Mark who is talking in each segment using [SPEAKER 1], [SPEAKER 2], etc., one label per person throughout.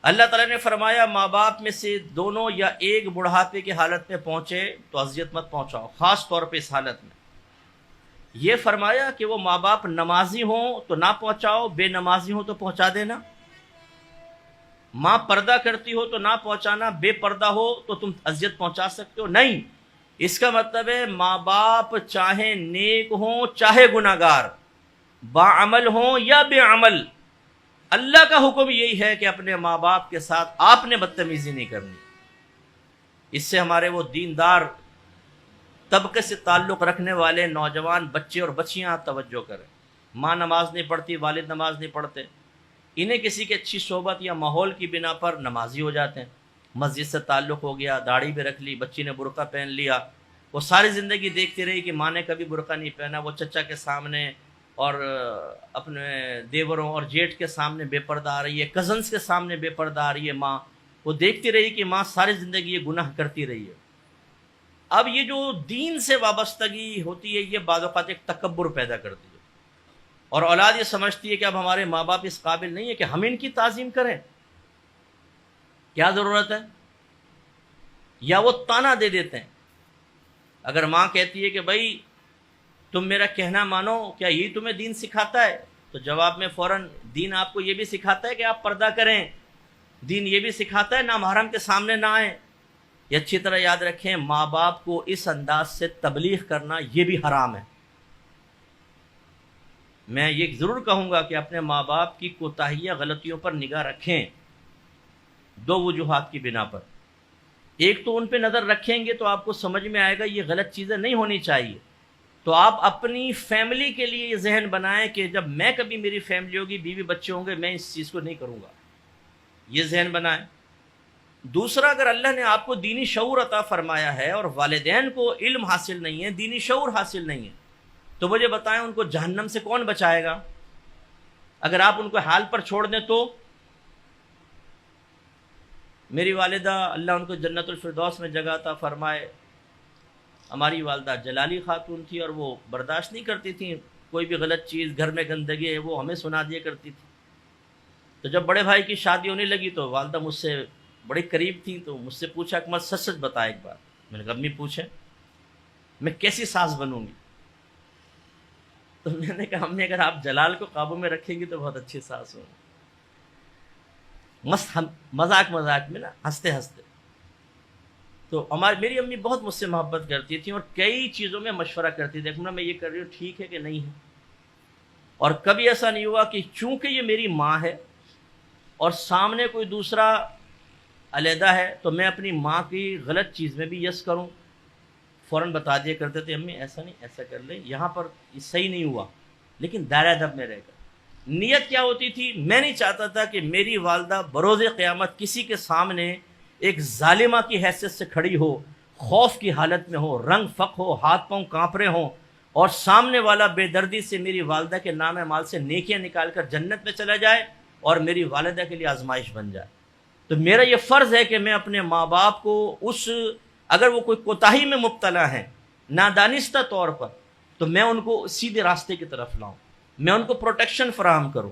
[SPEAKER 1] اللہ تعالیٰ نے فرمایا ماں باپ میں سے دونوں یا ایک بڑھاپے کی حالت میں پہنچے تو اذیت مت پہنچاؤ، خاص طور پہ اس حالت میں۔ یہ فرمایا کہ وہ ماں باپ نمازی ہوں تو نہ پہنچاؤ، بے نمازی ہوں تو پہنچا دینا۔ ماں پردہ کرتی ہو تو نہ پہنچانا، بے پردہ ہو تو تم اذیت پہنچا سکتے ہو نہیں۔ اس کا مطلب ہے ماں باپ چاہے نیک ہوں چاہے گناہگار، باعمل ہوں یا بے عمل، اللہ کا حکم یہی ہے کہ اپنے ماں باپ کے ساتھ آپ نے بدتمیزی نہیں کرنی۔ اس سے ہمارے وہ دیندار طبقے سے تعلق رکھنے والے نوجوان بچے اور بچیاں توجہ کریں۔ ماں نماز نہیں پڑھتی، والد نماز نہیں پڑھتے، انہیں کسی کی اچھی صحبت یا ماحول کی بنا پر نمازی ہو جاتے ہیں۔ مسجد سے تعلق ہو گیا، داڑھی بھی رکھ لی، بچی نے برقع پہن لیا، وہ ساری زندگی دیکھتی رہی کہ ماں نے کبھی برقع نہیں پہنا، وہ چچا کے سامنے اور اپنے دیوروں اور جیٹھ کے سامنے بے پردہ آ رہی ہے، کزنس کے سامنے بے پردہ آ رہی ہے ماں، وہ دیکھتی رہی کہ ماں ساری زندگی یہ گناہ کرتی رہی ہے۔ اب یہ جو دین سے وابستگی ہوتی ہے یہ بعض اوقات ایک تکبر پیدا کرتی ہے، اور اولاد یہ سمجھتی ہے کہ اب ہمارے ماں باپ اس قابل نہیں ہے کہ ہم ان کی تعظیم کریں، کیا ضرورت ہے؟ یا وہ طعنہ دے دیتے ہیں۔ اگر ماں کہتی ہے کہ بھائی تم میرا کہنا مانو، کیا یہی تمہیں دین سکھاتا ہے؟ تو جواب میں فوراً دین آپ کو یہ بھی سکھاتا ہے کہ آپ پردہ کریں، دین یہ بھی سکھاتا ہے نامحرم کے سامنے نہ آئیں۔ یہ اچھی طرح یاد رکھیں، ماں باپ کو اس انداز سے تبلیغ کرنا یہ بھی حرام ہے۔ میں یہ ضرور کہوں گا کہ اپنے ماں باپ کی کوتاہیاں غلطیوں پر نگاہ رکھیں، دو وجوہات کی بنا پر۔ ایک تو ان پہ نظر رکھیں گے تو آپ کو سمجھ میں آئے گا یہ غلط چیزیں نہیں ہونی چاہیے، تو آپ اپنی فیملی کے لیے یہ ذہن بنائیں کہ جب میں کبھی میری فیملی ہوگی، بیوی بچے ہوں گے، میں اس چیز کو نہیں کروں گا، یہ ذہن بنائیں۔ دوسرا، اگر اللہ نے آپ کو دینی شعور عطا فرمایا ہے اور والدین کو علم حاصل نہیں ہے، دینی شعور حاصل نہیں ہے، تو مجھے بتائیں ان کو جہنم سے کون بچائے گا؟ اگر آپ ان کو حال پر چھوڑ دیں تو۔ میری والدہ اللہ ان کو جنت الفردوس میں جگہ عطا فرمائے، ہماری والدہ جلالی خاتون تھی اور وہ برداشت نہیں کرتی تھیں کوئی بھی غلط چیز، گھر میں گندگی ہے وہ ہمیں سنا دیا کرتی تھی۔ تو جب بڑے بھائی کی شادی ہونے لگی تو والدہ مجھ سے بڑے قریب تھیں، تو مجھ سے پوچھا کہ سچ سچ بتا ایک بار۔ میں نے کہا امی پوچھیں، میں کیسی ساس بنوں گی؟ تو میں نے کہا امی اگر آپ جلال کو قابو میں رکھیں گی تو بہت اچھی ساس ہوں۔ مذاق میں نا ہنستے ہنستے۔ تو میری امی بہت مجھ سے محبت کرتی تھیں اور کئی چیزوں میں مشورہ کرتی تھی، دیکھنا میں یہ کر رہی ہوں ٹھیک ہے کہ نہیں ہے، اور کبھی ایسا نہیں ہوا کہ چونکہ یہ میری ماں ہے اور سامنے کوئی دوسرا علیحدہ ہے تو میں اپنی ماں کی غلط چیز میں بھی یس کروں، فوراً بتا دیا کرتے تھے امی ایسا نہیں، ایسا کر لیں، یہاں پر یہ صحیح نہیں ہوا، لیکن دائرہ ادب میں رہ کر۔ نیت کیا ہوتی تھی؟ میں نہیں چاہتا تھا کہ میری والدہ بروز قیامت کسی کے سامنے ایک ظالمہ کی حیثیت سے کھڑی ہو، خوف کی حالت میں ہو، رنگ فق ہو، ہاتھ پاؤں کانپ رہے ہوں، اور سامنے والا بے دردی سے میری والدہ کے نام مال سے نیکیاں نکال کر جنت میں چلا جائے اور میری والدہ کے لیے آزمائش بن جائے۔ تو میرا یہ فرض ہے کہ میں اپنے ماں باپ کو اگر وہ کوئی کوتاہی میں مبتلا ہیں نادانستہ طور پر، تو میں ان کو سیدھے راستے کی طرف لاؤں، میں ان کو پروٹیکشن فراہم کروں۔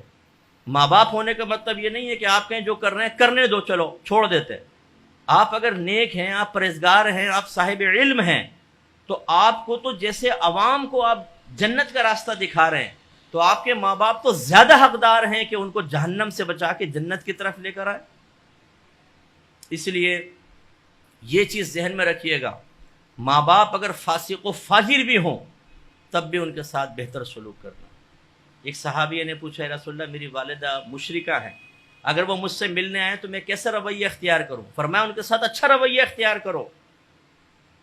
[SPEAKER 1] ماں باپ ہونے کا مطلب یہ نہیں ہے کہ آپ کہیں جو کر رہے ہیں کرنے دو، چلو چھوڑ دیتے۔ آپ اگر نیک ہیں، آپ پرہیزگار ہیں، آپ صاحب علم ہیں، تو آپ کو تو جیسے عوام کو آپ جنت کا راستہ دکھا رہے ہیں، تو آپ کے ماں باپ تو زیادہ حقدار ہیں کہ ان کو جہنم سے بچا کے جنت کی طرف لے کر آئے۔ اس لیے یہ چیز ذہن میں رکھیے گا، ماں باپ اگر فاسق و فاجر بھی ہوں تب بھی ان کے ساتھ بہتر سلوک کرنا۔ ایک صحابی نے پوچھا رسول اللہ میری والدہ مشرکہ ہیں، اگر وہ مجھ سے ملنے آئے تو میں کیسا رویہ اختیار کروں؟ فرمایا ان کے ساتھ اچھا رویہ اختیار کرو۔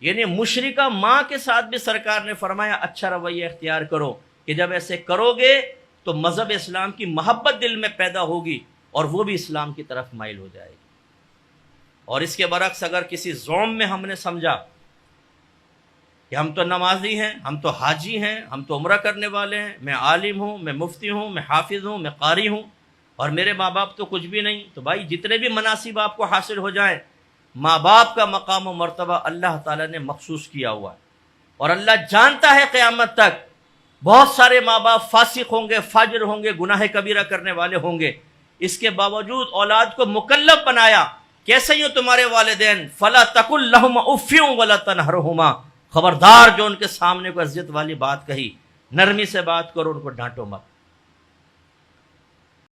[SPEAKER 1] یعنی مشرکہ ماں کے ساتھ بھی سرکار نے فرمایا اچھا رویہ اختیار کرو، کہ جب ایسے کرو گے تو مذہب اسلام کی محبت دل میں پیدا ہوگی اور وہ بھی اسلام کی طرف مائل ہو جائے گی۔ اور اس کے برعکس اگر کسی زوم میں ہم نے سمجھا کہ ہم تو نمازی ہیں، ہم تو حاجی ہیں، ہم تو عمرہ کرنے والے ہیں، میں عالم ہوں، میں مفتی ہوں، میں حافظ ہوں، میں قاری ہوں، اور میرے ماں باپ تو کچھ بھی نہیں، تو بھائی جتنے بھی مناصب آپ کو حاصل ہو جائیں، ماں باپ کا مقام و مرتبہ اللہ تعالیٰ نے مخصوص کیا ہوا ہے، اور اللہ جانتا ہے قیامت تک بہت سارے ماں باپ فاسق ہوں گے، فاجر ہوں گے، گناہ کبیرہ کرنے والے ہوں گے، اس کے باوجود اولاد کو مکلف بنایا، کیسے یوں تمہارے والدین، فلا تقل لهما اف ولا تنهرهما، خبردار جو ان کے سامنے کوئی اذیت والی بات کہی، نرمی سے بات کرو، ان کو ڈانٹو مت۔